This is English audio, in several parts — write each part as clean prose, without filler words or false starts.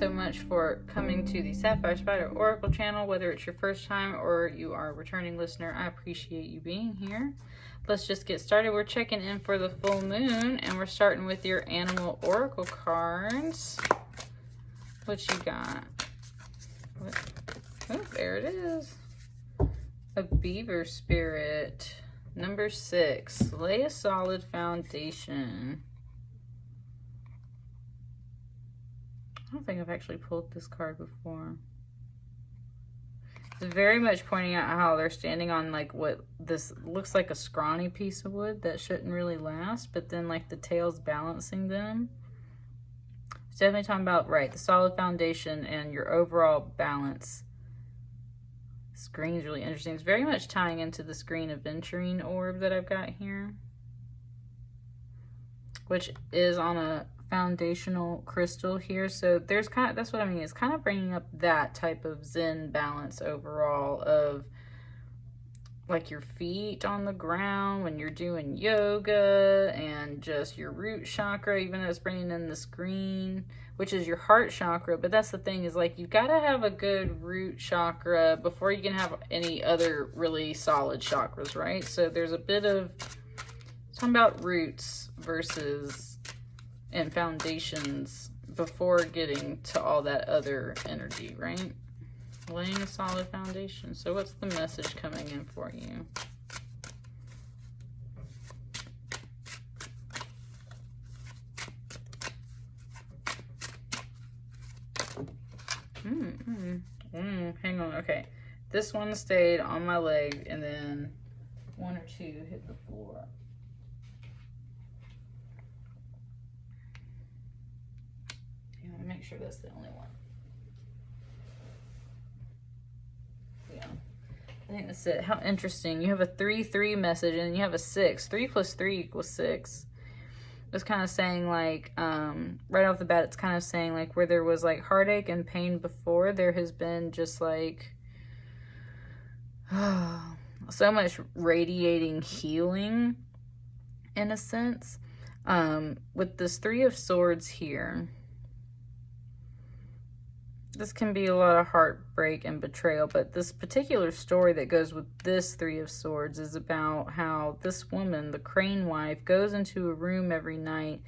so much for coming to the Sapphire Spider Oracle channel. Whether it's your first time or you are a returning listener, I appreciate you being here. Let's just get started. We're checking in for the full moon, and we're starting with your animal oracle cards. What you got? What? Oh, there it is. A beaver spirit. Number 6. Lay a solid foundation. I don't think I've actually pulled this card before. It's very much pointing out how they're standing on like what this looks like a scrawny piece of wood that shouldn't really last, but then like the tail's balancing them. It's definitely talking about, right, the solid foundation and your overall balance. This green's really interesting. It's very much tying into this green Aventurine Orb that I've got here, which is on a foundational crystal here. So there's kind of, that's what I mean, it's kind of bringing up that type of Zen balance overall of like your feet on the ground when you're doing yoga, and just your root chakra, even though it's bringing in this green, which is your heart chakra. But that's the thing, is like you've got to have a good root chakra before you can have any other really solid chakras, right? So there's a bit of talking about roots versus and foundations before getting to all that other energy, right? Laying a solid foundation. So what's the message coming in for you? Hang on. Okay. This one stayed on my leg, and then 1 or 2 hit the floor. Make sure that's the only one. Yeah, I think that's it. How interesting. You have a 3-3 message, and you have a 6. 3 plus 3 equals 6. It's kind of saying like, right off the bat, it's kind of saying like where there was like heartache and pain before, there has been just like so much radiating healing in a sense. With this 3 of Swords here, this can be a lot of heartbreak and betrayal, but this particular story that goes with this 3 of Swords is about how this woman, the crane wife, goes into a room every night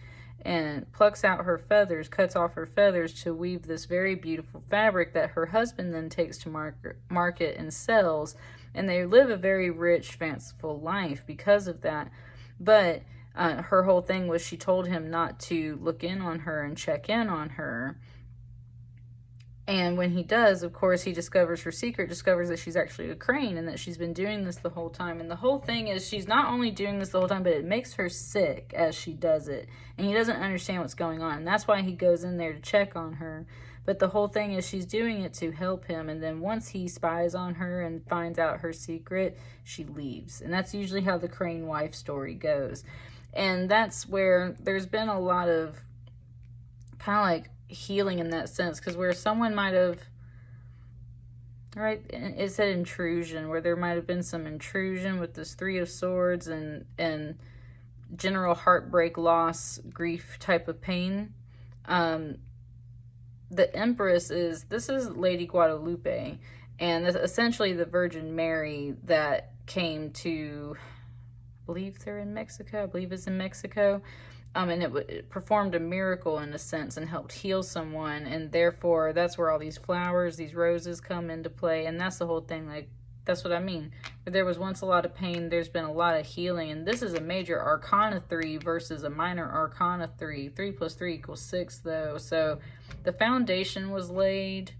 and plucks out her feathers, cuts off her feathers to weave this very beautiful fabric that her husband then takes to market and sells. And they live a very rich, fanciful life because of that. But her whole thing was she told him not to look in on her and check in on her. And when he does, of course, he discovers her secret, discovers that she's actually a crane and that she's been doing this the whole time. And the whole thing is she's not only doing this the whole time, but it makes her sick as she does it. And he doesn't understand what's going on. And that's why he goes in there to check on her. But the whole thing is she's doing it to help him. And then once he spies on her and finds out her secret, she leaves. And that's usually how the crane wife story goes. And that's where there's been a lot of kind of like healing in that sense, because where someone might have, right, it said intrusion, where there might have been some intrusion with this 3 of Swords and general heartbreak, loss, grief type of pain. The Empress this is Lady Guadalupe, and that's essentially the Virgin Mary that came to, I believe they're in Mexico, I believe it's in Mexico. And it performed a miracle in a sense and helped heal someone, and therefore that's where all these flowers, these roses come into play. And that's the whole thing, like that's what I mean. There was once a lot of pain, there's been a lot of healing, and this is a major Arcana 3 versus a minor Arcana 3. 3 plus 3 equals 6 though, so the foundation was laid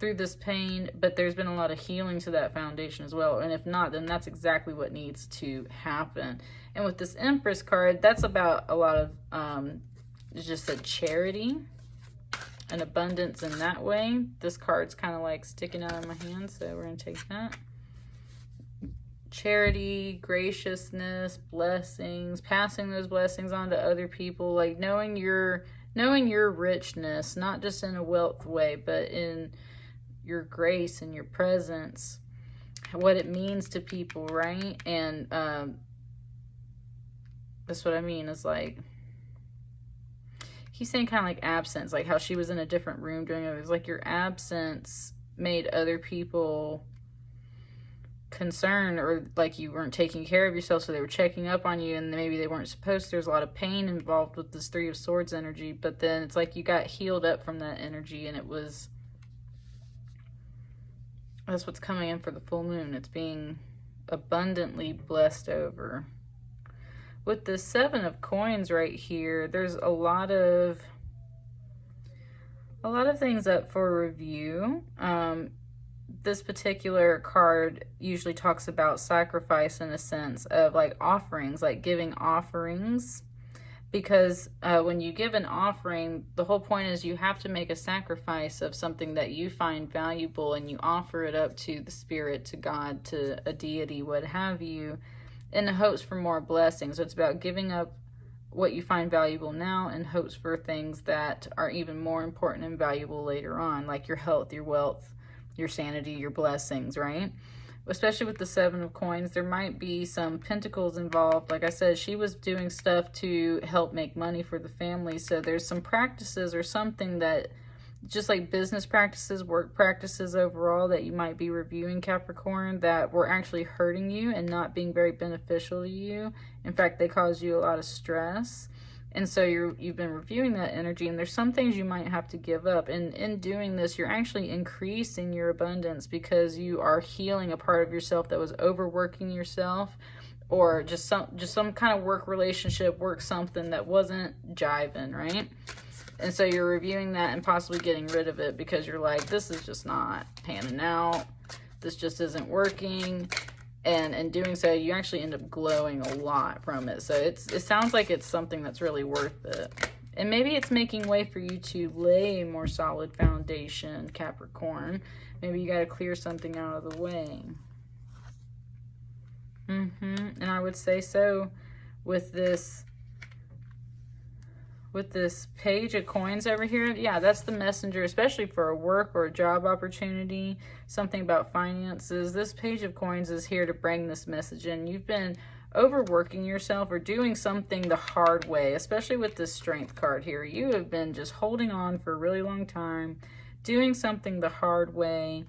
through this pain, but there's been a lot of healing to that foundation as well. And if not, then that's exactly what needs to happen. And with this Empress card, that's about a lot of just a charity and abundance in that way. This card's kind of like sticking out of my hand, so we're gonna take that. Charity, graciousness, blessings, passing those blessings on to other people, like knowing your richness, not just in a wealth way, but in your grace and your presence, what it means to people, right? And that's what I mean, is like he's saying kind of like absence, like how she was in a different room doing it. It was like your absence made other people concerned, or like you weren't taking care of yourself, so they were checking up on you and maybe they weren't supposed to. There's a lot of pain involved with this Three of Swords energy, but then it's like you got healed up from that energy, and that's what's coming in for the full moon. It's being abundantly blessed over. With the Seven of Coins right here, there's a lot of things up for review. This particular card usually talks about sacrifice in a sense of like offerings, like giving offerings, because when you give an offering, the whole point is you have to make a sacrifice of something that you find valuable, and you offer it up to the spirit, to God, to a deity, what have you, in hopes for more blessings. So it's about giving up what you find valuable now in hopes for things that are even more important and valuable later on, like your health, your wealth, your sanity, your blessings, right? Especially with the Seven of Coins, there might be some pentacles involved. Like I said, she was doing stuff to help make money for the family. So there's some practices or something that, just like business practices, work practices overall, that you might be reviewing, Capricorn, that were actually hurting you and not being very beneficial to you. In fact, they cause you a lot of stress. And so you've been reviewing that energy, and there's some things you might have to give up. And in doing this, you're actually increasing your abundance because you are healing a part of yourself that was overworking yourself, or just some kind of work relationship, work something that wasn't jiving, right? And so you're reviewing that and possibly getting rid of it because you're like, this is just not panning out. This just isn't working. And in doing so, you actually end up glowing a lot from it. So it sounds like it's something that's really worth it. And maybe it's making way for you to lay a more solid foundation, Capricorn. Maybe you got to clear something out of the way. And I would say so with this Page of Coins over here. Yeah, that's the messenger, especially for a work or a job opportunity, something about finances. This Page of Coins is here to bring this message in. You've been overworking yourself or doing something the hard way, especially with this Strength card here. You have been just holding on for a really long time, doing something the hard way,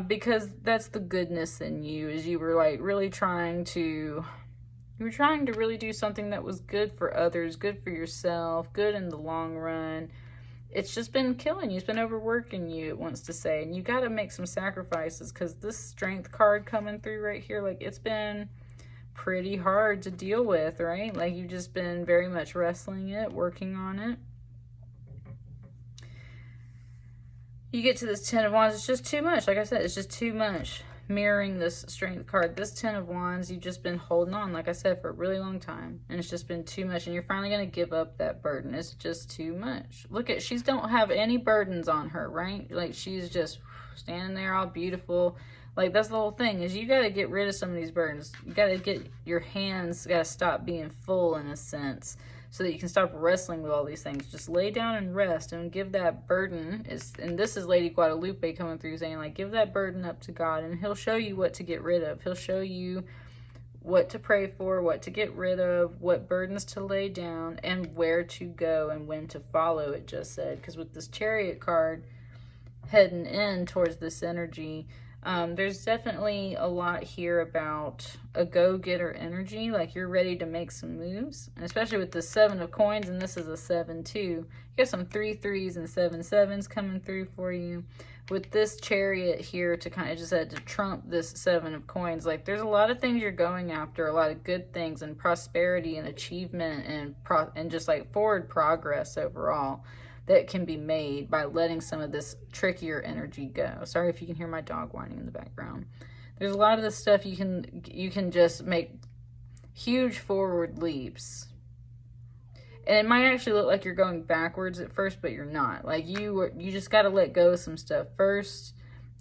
because that's the goodness in you, is you were like really trying to really do something that was good for others, good for yourself, good in the long run. It's just been killing you. It's been overworking you, it wants to say. And you got to make some sacrifices, because this Strength card coming through right here, like, it's been pretty hard to deal with, right? Like, you've just been very much wrestling it, working on it. You get to this Ten of Wands, it's just too much. Like I said, it's just too much. Mirroring this Strength card, this Ten of Wands, you've just been holding on, like I said, for a really long time, and it's just been too much, and you're finally going to give up that burden. It's just too much. Look at, she don't have any burdens on her, right? Like, she's just standing there all beautiful. Like, that's the whole thing, is you got to get rid of some of these burdens. You got to get your hands, got to stop being full in a sense, so that you can stop wrestling with all these things. Just lay down and rest and give that burden. And this is Lady Guadalupe coming through saying, like, give that burden up to God, and he'll show you what to get rid of. He'll show you what to pray for, what to get rid of, what burdens to lay down, and where to go and when to follow, it just said. Because with this Chariot card heading in towards this energy, there's definitely a lot here about a go-getter energy, like you're ready to make some moves, and especially with the Seven of Coins, and this is a 7 too. You got some 3 3s and 7 7s coming through for you. With this Chariot here to kind of just had to trump this 7 of Coins, like there's a lot of things you're going after, a lot of good things and prosperity and achievement and just like forward progress overall that can be made by letting some of this trickier energy go. Sorry if you can hear my dog whining in the background. There's a lot of this stuff you can just make huge forward leaps. And it might actually look like you're going backwards at first, but you're not. Like, you just got to let go of some stuff first.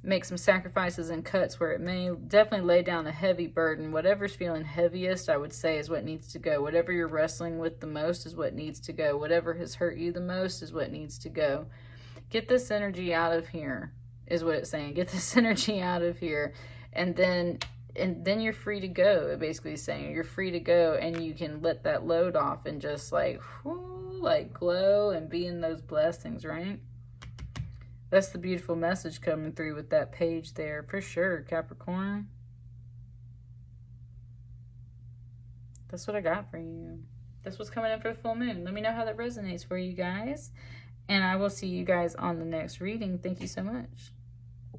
Make some sacrifices and cuts where it may. Definitely lay down a heavy burden. Whatever's feeling heaviest, I would say, is what needs to go. Whatever you're wrestling with the most is what needs to go. Whatever has hurt you the most is what needs to go. Get this energy out of here, is what it's saying. Get this energy out of here. And then you're free to go. It basically is saying you're free to go, and you can let that load off and just like, whoo, like glow and be in those blessings, right? That's the beautiful message coming through with that page there, for sure, Capricorn. That's what I got for you. That's what's coming in for the full moon. Let me know how that resonates for you guys. And I will see you guys on the next reading. Thank you so much.